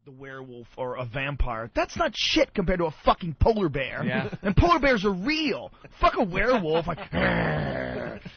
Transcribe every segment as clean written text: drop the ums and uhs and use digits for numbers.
the werewolf or a vampire. That's not shit compared to a fucking polar bear. Yeah. And polar bears are real. Fuck a werewolf, like,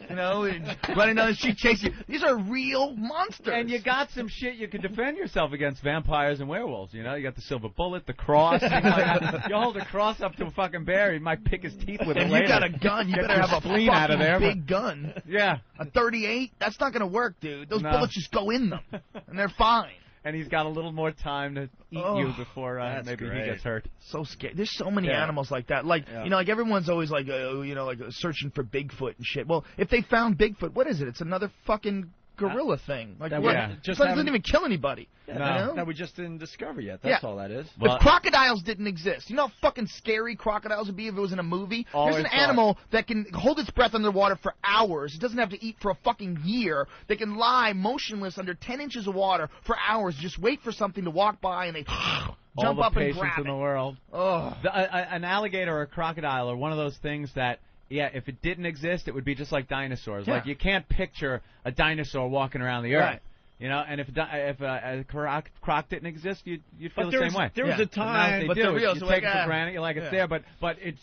you know, running down the street chasing you. These are real monsters. And you got some shit you can defend yourself against vampires and werewolves. You know, you got the silver bullet, the cross. You hold a cross up to a fucking bear, he might pick his teeth with it later. If you got a gun, you better have a spleen out of there, big gun. Yeah. A .38, that's not going to work, dude. Those bullets just go in them, and they're fine. And he's got a little more time to eat you before maybe he gets hurt. So scary. There's so many animals like that. Like, you know, like everyone's always like, you know, like searching for Bigfoot and shit. Well, if they found Bigfoot, what is it? It's another fucking gorilla thing. Like, what? It doesn't even kill anybody. Yeah, you know? that we just didn't discover yet. That's all that is. If crocodiles didn't exist, you know how fucking scary crocodiles would be if it was in a movie? There's an animal that can hold its breath underwater for hours. It doesn't have to eat for a fucking year. They can lie motionless under 10 inches of water for hours, just wait for something to walk by, and they jump up and grab it. All the patience in the world. An alligator or a crocodile are one of those things that, yeah, if it didn't exist, it would be just like dinosaurs. Yeah. Like, you can't picture a dinosaur walking around the earth. Right. You know, and if a croc didn't exist, you'd feel the same way. There was a time, but the real, you take it for granted, you're like, it's there, but it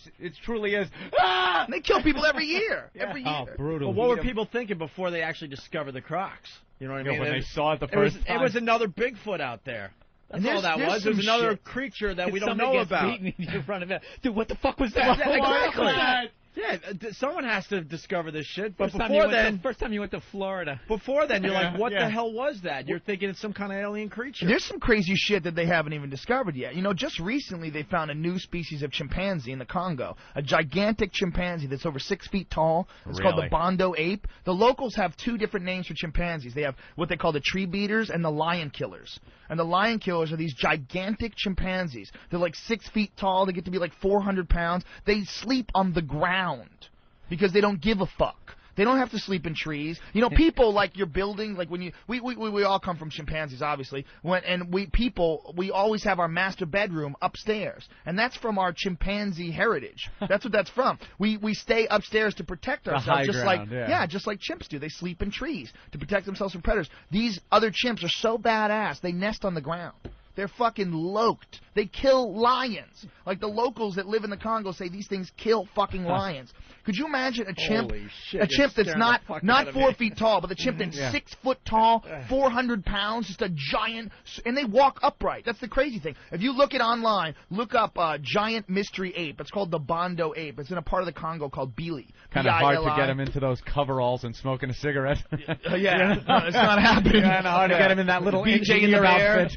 truly is. And they kill people every year. Every year. Oh, brutal. Well, what were people thinking before they actually discovered the crocs? You know what I mean? When they saw it the first time. It was another Bigfoot out there. That's all that was. There's another creature that we don't know about. In front of it. Dude, what the fuck was that? Exactly. Yeah, someone has to discover this shit. But first time you went to Florida. Before then, you're like, what the hell was that? You're thinking it's some kind of alien creature. There's some crazy shit that they haven't even discovered yet. You know, just recently they found a new species of chimpanzee in the Congo, a gigantic chimpanzee that's over 6 feet tall. It's called the Bondo ape. The locals have two different names for chimpanzees. They have what they call the tree beaters and the lion killers. And the lion killers are these gigantic chimpanzees. They're like 6 feet tall. They get to be like 400 pounds. They sleep on the ground because they don't give a fuck. They don't have to sleep in trees. You know, people like your building, like when you, we all come from chimpanzees, obviously. We always have our master bedroom upstairs, and that's from our chimpanzee heritage. That's what that's from. We stay upstairs to protect ourselves, just like chimps do. They sleep in trees to protect themselves from predators. These other chimps are so badass, they nest on the ground. They're fucking loked. They kill lions. Like the locals that live in the Congo say these things kill fucking lions. Could you imagine a chimp? Holy shit, a chimp that's not 4 feet tall, but the chimp that's 6 foot tall, 400 pounds, just a giant, and they walk upright. That's the crazy thing. If you look it online, look up giant mystery ape. It's called the Bondo ape. It's in a part of the Congo called Bili. Kind of hard to get him into those coveralls and smoking a cigarette. Yeah, no, it's not happening. Kind of hard to get him in that little engineer outfit.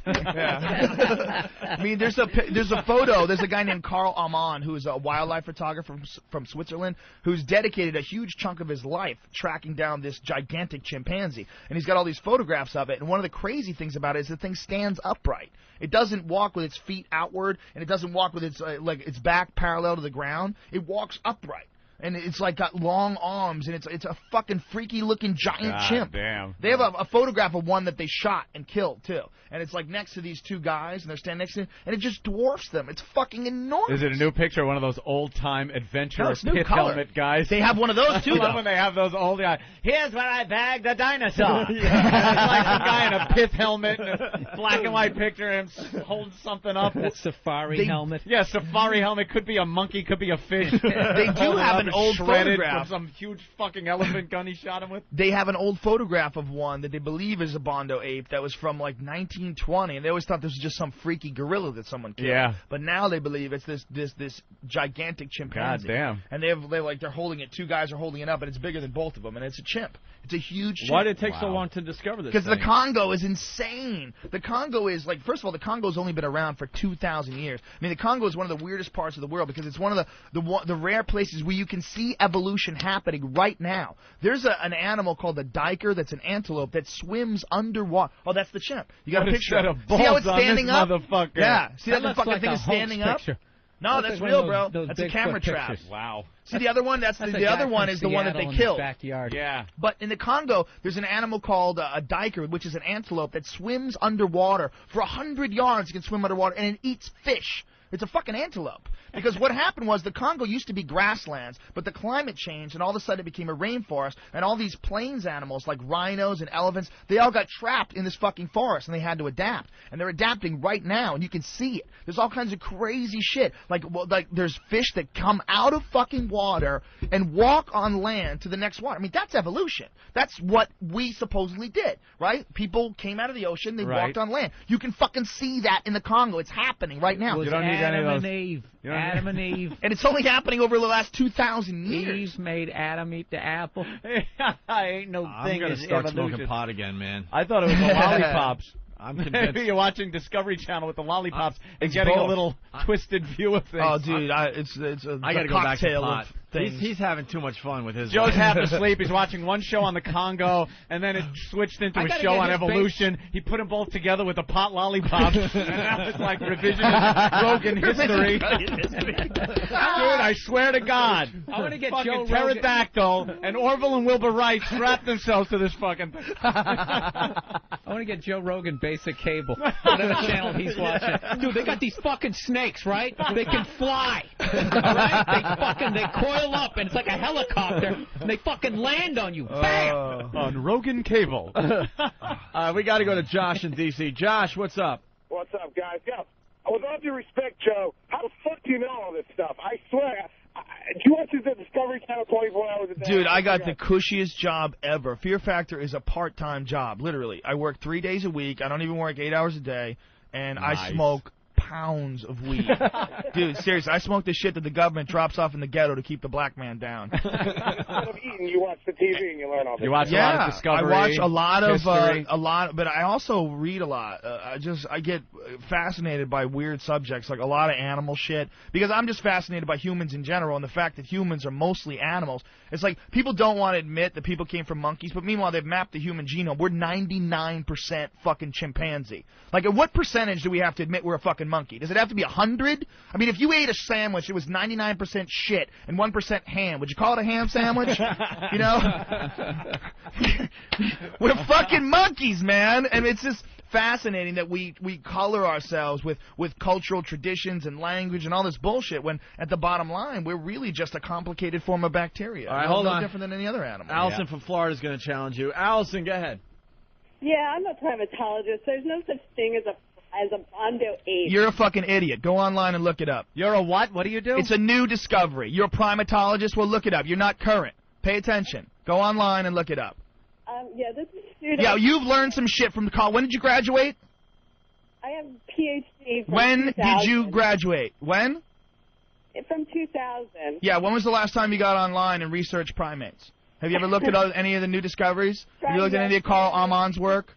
I mean, there's a photo. There's a guy named Carl Amon who is a wildlife photographer from Switzerland who's dedicated a huge chunk of his life tracking down this gigantic chimpanzee, and he's got all these photographs of it. And one of the crazy things about it is the thing stands upright. It doesn't walk with its feet outward, and it doesn't walk with its back parallel to the ground. It walks upright. And it's like got long arms, and it's a fucking freaky looking giant chimp. Damn. They have a photograph of one that they shot and killed too, and it's like next to these two guys, and they're standing next to him, and it just dwarfs them. It's fucking enormous. Is it a new picture of one of those old time adventurer pith helmet guys? They have one of those too. I love when they have those old guys. Here's where I bagged a dinosaur. It's like some guy in a pith helmet and a black and white picture of him holding something up. That safari helmet. Yeah, safari helmet. Could be a monkey, could be a fish. They do have an old photograph from some huge fucking elephant gun he shot him with. They have an old photograph of one that they believe is a Bondo ape that was from like 1920, and they always thought this was just some freaky gorilla that someone killed. Yeah. But now they believe it's this gigantic chimpanzee. God damn. And they're holding it. Two guys are holding it up, and it's bigger than both of them, and it's a chimp. It's a huge chimp. Why did it take so long to discover this? Because the Congo is insane. The Congo is like, first of all, the Congo's only been around for 2,000 years. I mean, the Congo is one of the weirdest parts of the world because it's one of the rare places where you can see evolution happening right now. There's an animal called a diker that's an antelope that swims underwater. Oh, that's the chimp. You got a picture of it. See how it's standing up? Yeah. See that fucking like thing is standing up? No, that's real, bro. That's a camera trap. Wow. See the other one? That's the other one is the one that they killed. Backyard. Yeah. But in the Congo, there's an animal called a diker, which is an antelope that swims underwater for 100 yards. It can swim underwater, and it eats fish. It's a fucking antelope. Because what happened was the Congo used to be grasslands, but the climate changed, and all of a sudden it became a rainforest, and all these plains animals like rhinos and elephants, they all got trapped in this fucking forest, and they had to adapt. And they're adapting right now, and you can see it. There's all kinds of crazy shit. Like there's fish that come out of fucking water and walk on land to the next water. I mean, that's evolution. That's what we supposedly did, right? People came out of the ocean, they walked on land. You can fucking see that in the Congo. It's happening right now. You don't need any of those. Adam and Eve. And it's only happening over the last 2,000 years. Eve made Adam eat the apple. Ain't no thing. I'm gonna start smoking pot again, man. I thought it was the lollipops. I'm convinced. Maybe you're watching Discovery Channel with the lollipops and getting both. A little twisted view of things. Oh, dude, it's I gotta go back to pot. He's having too much fun with his. Joe's half asleep. He's watching one show on the Congo, and then it switched into a show on evolution. He put them both together with the pot lollipops, and that was like revisionist Rogan history. Dude, I swear to God, I want to get fucking Joe pterodactyl and Orville and Wilbur Wright strap themselves to this fucking thing. I want to get Joe Rogan basic cable, whatever channel he's watching. Dude, they got these fucking snakes, right? They can fly, all right? They coil up, and it's like a helicopter, and they fucking land on you. Bam! On Rogan cable. We got to go to Josh in D.C. Josh, what's up? What's up, guys? Yeah, with all due respect, Joe, how the fuck do you know all this stuff? I swear. Do you watch the Discovery Channel 24 hours a day? Dude, I got the cushiest job ever. Fear Factor is a part-time job, literally. I work 3 days a week. I don't even work 8 hours a day, and I smoke pounds of weed. Dude, seriously, I smoke the shit that the government drops off in the ghetto to keep the black man down. Instead of eating, you watch the TV and you learn all this. You watch a lot of Discovery. I watch a lot, but I also read a lot. I get fascinated by weird subjects, like a lot of animal shit, because I'm just fascinated by humans in general, and the fact that humans are mostly animals. It's like people don't want to admit that people came from monkeys, but meanwhile they've mapped the human genome. We're 99% fucking chimpanzee. Like, at what percentage do we have to admit we're a fucking monkey? Does it have to be 100? I mean, if you ate a sandwich, it was 99% shit and 1% ham. Would you call it a ham sandwich? You know? We're fucking monkeys, man. And it's just fascinating that we color ourselves with cultural traditions and language and all this bullshit, when at the bottom line we're really just a complicated form of bacteria. All right, hold on. No different than any other animal. Allison from Florida is going to challenge you. Allison, go ahead. Yeah, I'm a primatologist. There's no such thing as a bondo ape. You're a fucking idiot. Go online and look it up. You're a what? What do you do? It's a new discovery. You're a primatologist? Well, look it up. You're not current. Pay attention. Go online and look it up. Yeah, this is student. Yeah, you've learned some shit from the college. When did you graduate? I have a PhD from When 2000. did you graduate? When? From 2000. Yeah, when was the last time you got online and researched primates? Have you ever looked at any of the new discoveries? Have you looked at any of Carl Ammann's work?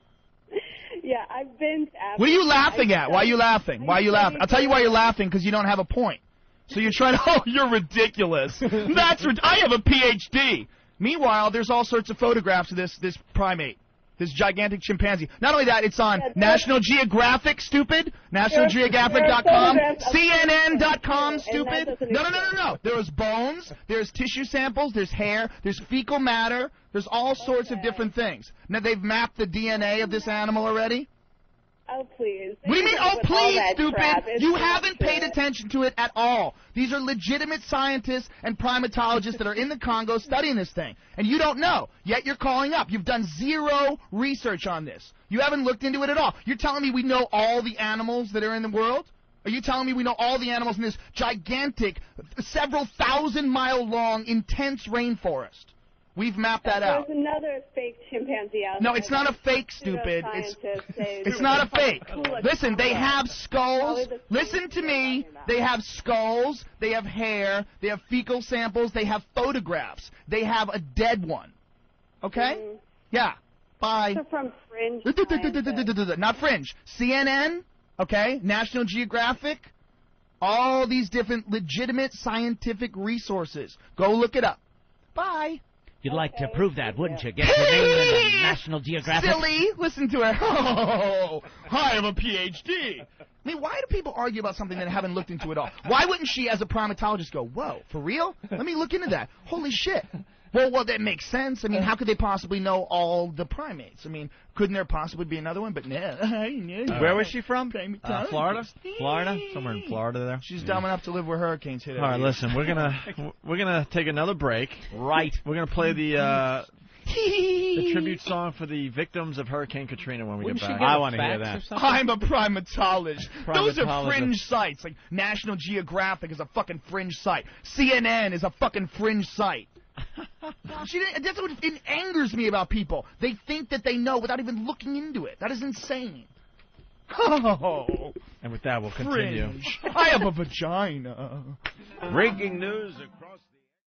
Yeah, I've been to Africa. What are you laughing at? Why are you laughing? Why are you laughing? I'll tell you why you're laughing, because you don't have a point. So you're trying to, oh, you're ridiculous. I have a PhD. Meanwhile, there's all sorts of photographs of this primate, this gigantic chimpanzee. Not only that, it's on National Geographic, stupid. NationalGeographic.com. CNN.com, stupid. No. There's bones. There's tissue samples. There's hair. There's fecal matter. There's all sorts of different things. Now, they've mapped the DNA of this animal already. Oh, please. What do you mean, oh, please, stupid? You haven't paid attention to it at all. These are legitimate scientists and primatologists that are in the Congo studying this thing. And you don't know. Yet you're calling up. You've done zero research on this. You haven't looked into it at all. You're telling me we know all the animals that are in the world? Are you telling me we know all the animals in this gigantic, several thousand-mile-long, intense rainforest? We've mapped that out. There's another fake chimpanzee out there. No, it's not a fake, stupid. It's not a fake. Listen, they have skulls. Listen to me. They have skulls. They have hair. They have fecal samples. They have photographs. They have a dead one. Okay? Yeah. Bye. So from Fringe. Not Fringe. CNN. Okay? National Geographic. All these different legitimate scientific resources. Go look it up. Bye. You'd like to prove that, wouldn't you? Get your name in the National Geographic. Silly! Listen to her. Oh, I have a PhD. I mean, why do people argue about something that they haven't looked into at all? Why wouldn't she, as a primatologist, go, whoa, for real? Let me look into that. Holy shit. Well, that makes sense. I mean, how could they possibly know all the primates? I mean, couldn't there possibly be another one? But no. Where was she from? Florida? Florida? Somewhere in Florida there. She's dumb enough to live where hurricanes hit her. All right, listen, we're gonna take another break. Right. We're gonna play the tribute song for the victims of Hurricane Katrina when we get back. I want to hear that. I'm a primatologist. Those are fringe sites. Like National Geographic is a fucking fringe site. CNN is a fucking fringe site. That's what it angers me about people. They think that they know without even looking into it. That is insane. Oh. And with that, we'll continue. Fringe. I have a vagina. Breaking news.